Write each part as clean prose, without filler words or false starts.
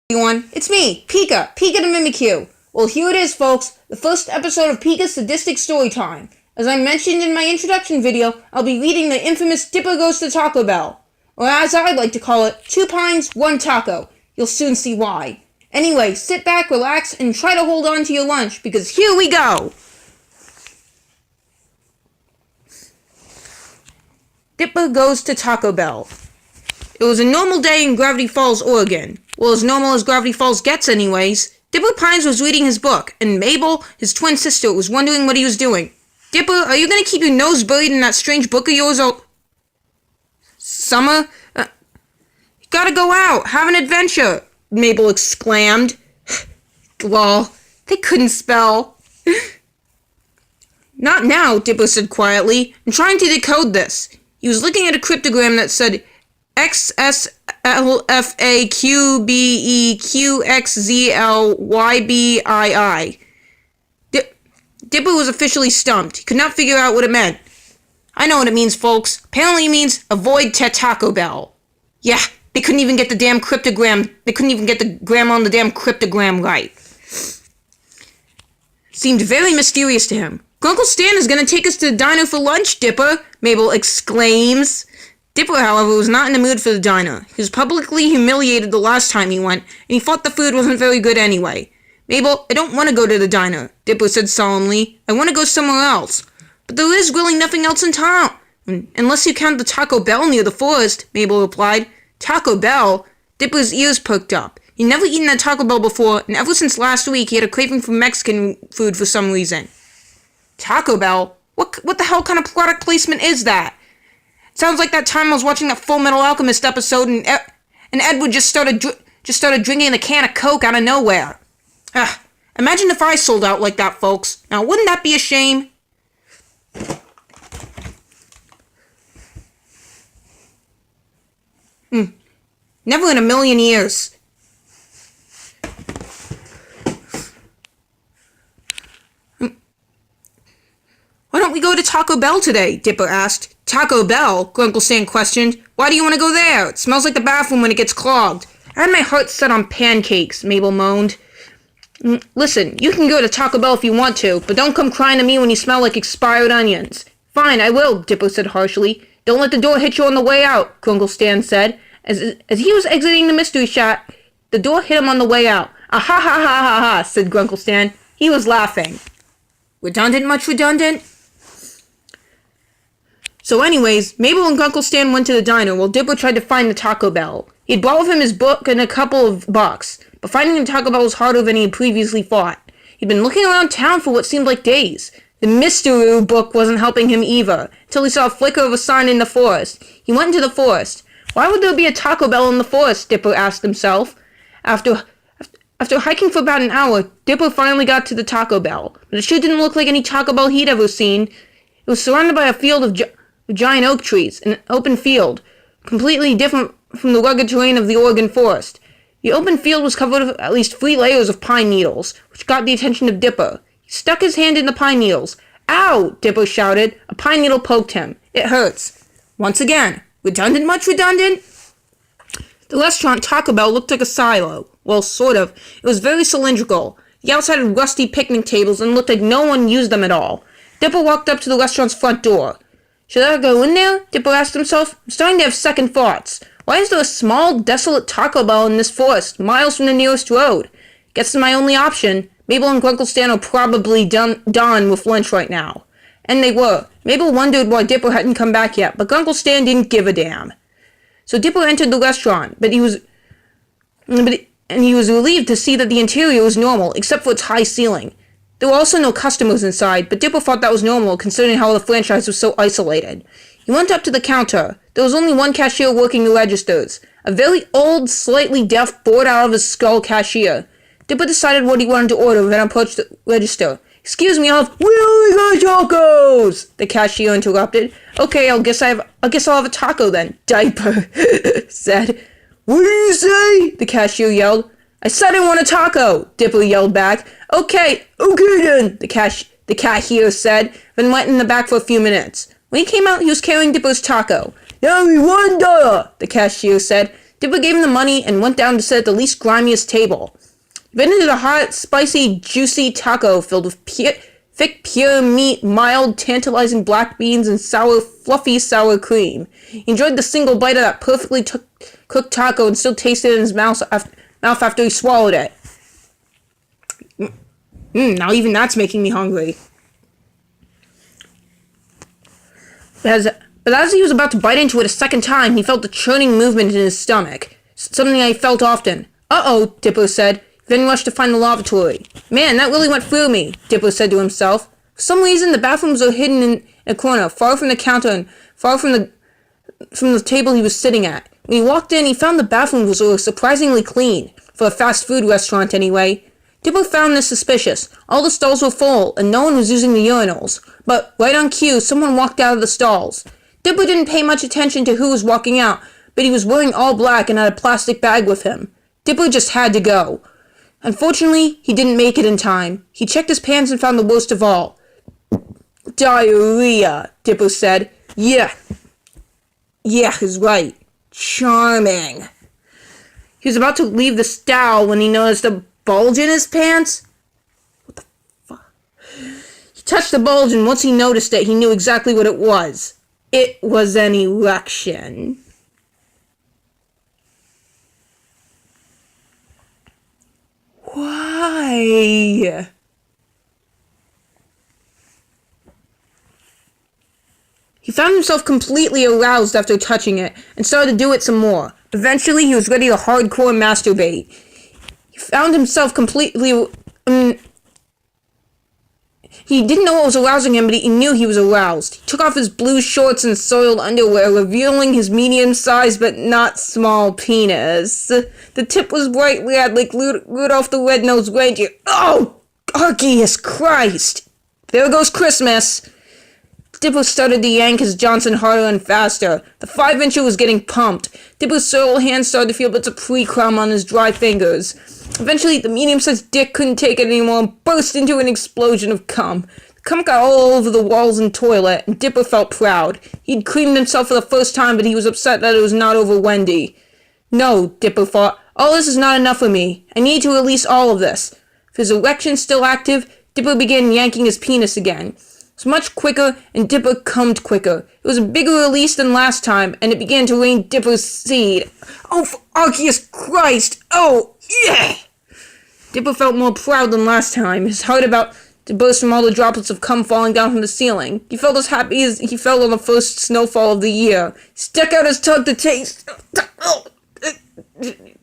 Everyone, it's me, Pika the Mimikyu. Well, here it is, folks, the first episode of Pika's Sadistic Storytime. As I mentioned in my introduction video, I'll be reading the infamous Dipper Goes to Taco Bell. Or as I like to call it, 2 pines, 1 taco. You'll soon see why. Anyway, sit back, relax, and try to hold on to your lunch, because here we go! Dipper Goes to Taco Bell. It was a normal day in Gravity Falls, Oregon. Well, as normal as Gravity Falls gets anyways. Dipper Pines was reading his book, and Mabel, his twin sister, was wondering what he was doing. Dipper, are you gonna keep your nose buried in that strange book of yours all... Summer? You gotta go out, have an adventure, Mabel exclaimed. Lol, they couldn't spell. Not now, Dipper said quietly. I'm trying to decode this. He was looking at a cryptogram that said XSLFAQBEQXZLYBII. Dipper was officially stumped. He could not figure out what it meant. I know what it means, folks. Apparently it means avoid Taco Bell. Yeah, they couldn't even get the damn cryptogram. They couldn't even get the grammar on the damn cryptogram right. Seemed very mysterious to him. Grunkle Stan is gonna take us to the diner for lunch, Dipper, Mabel exclaims. Dipper, however, was not in the mood for the diner. He was publicly humiliated the last time he went, and he thought the food wasn't very good anyway. Mabel, I don't want to go to the diner, Dipper said solemnly. I want to go somewhere else. But there is really nothing else in town. Unless you count the Taco Bell near the forest, Mabel replied. Taco Bell? Dipper's ears perked up. He'd never eaten at Taco Bell before, and ever since last week he had a craving for Mexican food for some reason. Taco Bell? What the hell kind of product placement is that? Sounds like that time I was watching that Full Metal Alchemist episode and Edward just started drinking a can of Coke out of nowhere. Imagine if I sold out like that, folks. Now, wouldn't that be a shame? Never in a million years. Why don't we go to Taco Bell today? Dipper asked. Taco Bell? Grunkle Stan questioned. Why do you want to go there? It smells like the bathroom when it gets clogged. I had my heart set on pancakes, Mabel moaned. Listen, you can go to Taco Bell if you want to, but don't come crying to me when you smell like expired onions. Fine, I will, Dipper said harshly. Don't let the door hit you on the way out, Grunkle Stan said. As he was exiting the mystery shop, the door hit him on the way out. Ah ha ha ha ha ha, said Grunkle Stan. He was laughing. Redundant, much redundant? So anyways, Mabel and Grunkle Stan went to the diner while Dipper tried to find the Taco Bell. He had brought with him his book and a couple of bucks, but finding the Taco Bell was harder than he had previously thought. He'd been looking around town for what seemed like days. The Mystery book wasn't helping him either, until he saw a flicker of a sign in the forest. He went into the forest. Why would there be a Taco Bell in the forest, Dipper asked himself. After hiking for about an hour, Dipper finally got to the Taco Bell, but it sure didn't look like any Taco Bell he'd ever seen. It was surrounded by a field of giant oak trees, an open field, completely different from the rugged terrain of the Oregon forest. The open field was covered with at least 3 layers of pine needles, which got the attention of Dipper. He stuck his hand in the pine needles. Ow! Dipper shouted. A pine needle poked him. It hurts. Once again. Redundant, much redundant? The restaurant Taco Bell looked like a silo. Well, sort of. It was very cylindrical. The outside had rusty picnic tables and looked like no one used them at all. Dipper walked up to the restaurant's front door. Should I go in there? Dipper asked himself. I'm starting to have second thoughts. Why is there a small, desolate Taco Bell in this forest, miles from the nearest road? Guess it's my only option. Mabel and Grunkle Stan are probably done with lunch right now. And they were. Mabel wondered why Dipper hadn't come back yet, but Grunkle Stan didn't give a damn. So Dipper entered the restaurant, and he was relieved to see that the interior was normal, except for its high ceiling. There were also no customers inside, but Dipper thought that was normal, considering how the franchise was so isolated. He went up to the counter. There was only one cashier working the registers. A very old, slightly deaf, bored out of his skull cashier. Dipper decided what he wanted to order, then approached the register. Excuse me, we only got tacos! The cashier interrupted. Okay, I guess I'll have a taco then, Diaper said. What did you say? The cashier yelled. I said I want a taco, Dipper yelled back. Okay then, the cashier said, then went in the back for a few minutes. When he came out, he was carrying Dipper's taco. Only $1, the cashier said. Dipper gave him the money and went down to sit at the least grimiest table. He bit into the hot, spicy, juicy taco filled with thick, pure meat, mild, tantalizing black beans, and fluffy sour cream. He enjoyed the single bite of that perfectly cooked taco and still tasted it in his mouth after he swallowed it. Now even that's making me hungry. But as he was about to bite into it a second time, he felt a churning movement in his stomach. Something I felt often. Uh-oh, Dipper said, then rushed to find the lavatory. Man, that really went through me, Dipper said to himself. For some reason, the bathrooms were hidden in a corner, far from the counter and far from the table he was sitting at. When he walked in, he found the bathrooms were surprisingly clean, for a fast food restaurant anyway. Dipper found this suspicious. All the stalls were full, and no one was using the urinals. But right on cue, someone walked out of the stalls. Dipper didn't pay much attention to who was walking out, but he was wearing all black and had a plastic bag with him. Dipper just had to go. Unfortunately, he didn't make it in time. He checked his pants and found the worst of all. Diarrhea, Dipper said. Yeah, he's right. Charming. He was about to leave the stall when he noticed a bulge in his pants. What the fuck? He touched the bulge, and once he noticed it, he knew exactly what it was. It was an erection. Why? He found himself completely aroused after touching it, and started to do it some more. Eventually, he was ready to hardcore masturbate. He found himself completely... He didn't know what was arousing him, but he knew he was aroused. He took off his blue shorts and soiled underwear, revealing his medium-sized but not small penis. The tip was bright red like Rudolph the Red-Nosed Reindeer. Oh, Arceus Christ! There goes Christmas! Dipper started to yank his Johnson harder and faster. The 5-incher was getting pumped. Dipper's soiled hands started to feel bits of pre-cum on his dry fingers. Eventually, the medium-sized dick couldn't take it anymore and burst into an explosion of cum. The cum got all over the walls and toilet, and Dipper felt proud. He'd creamed himself for the first time, but he was upset that it was not over Wendy. No, Dipper thought, all this is not enough for me. I need to release all of this. With his erection still active, Dipper began yanking his penis again. It was much quicker, and Dipper cummed quicker. It was a bigger release than last time, and it began to rain Dipper's seed. Oh, for Arceus Christ! Oh, yeah! Dipper felt more proud than last time, his heart about to burst from all the droplets of cum falling down from the ceiling. He felt as happy as he felt on the first snowfall of the year. He stuck out his tongue to taste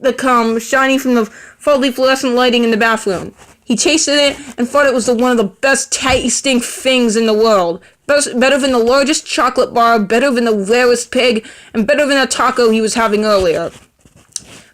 the cum shining from the faulty fluorescent lighting in the bathroom. He tasted it and thought it was one of the best tasting things in the world. Better than the largest chocolate bar, better than the rarest pig, and better than a taco he was having earlier.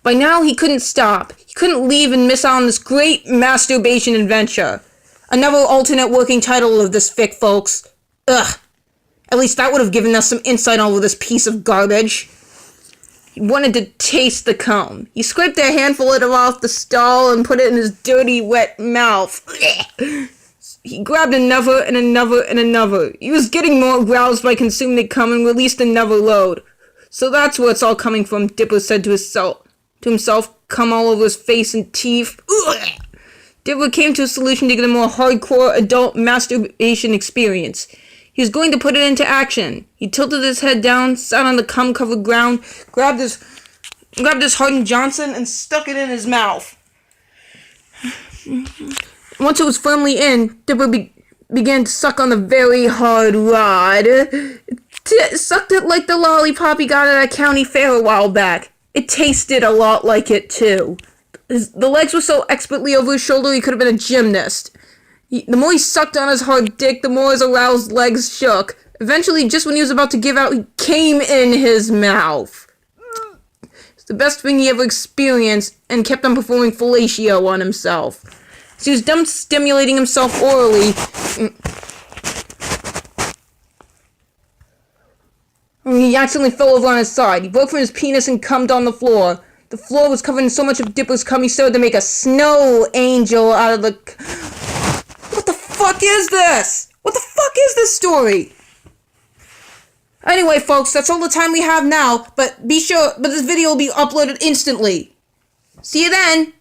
By now, he couldn't stop. He couldn't leave and miss out on this great masturbation adventure. Another alternate working title of this fic, folks. Ugh. At least that would have given us some insight over this piece of garbage. He wanted to taste the cum. He scraped a handful of it off the stall and put it in his dirty, wet mouth. He grabbed another and another and another. He was getting more aroused by consuming the cum and released another load. So that's where it's all coming from, Dipper said to himself, cum all over his face and teeth. Dipper came to a solution to get a more hardcore adult masturbation experience. He was going to put it into action. He tilted his head down, sat on the cum-covered ground, grabbed his hardened Johnson, and stuck it in his mouth. Once it was firmly in, Dipper began to suck on the very hard rod. Sucked it like the lollipop he got at a county fair a while back. It tasted a lot like it, too. The legs were so expertly over his shoulder he could have been a gymnast. The more he sucked on his hard dick, the more his aroused legs shook. Eventually, just when he was about to give out, he came in his mouth. It's the best thing he ever experienced, and kept on performing fellatio on himself. As he was done stimulating himself orally, he accidentally fell over on his side. He broke from his penis and cummed on the floor. The floor was covered in so much of Dipper's cum, he started to make a snow angel out of the... What the fuck is this? What the fuck is this story? Anyway, folks, that's all the time we have now, but this video will be uploaded instantly. See you then!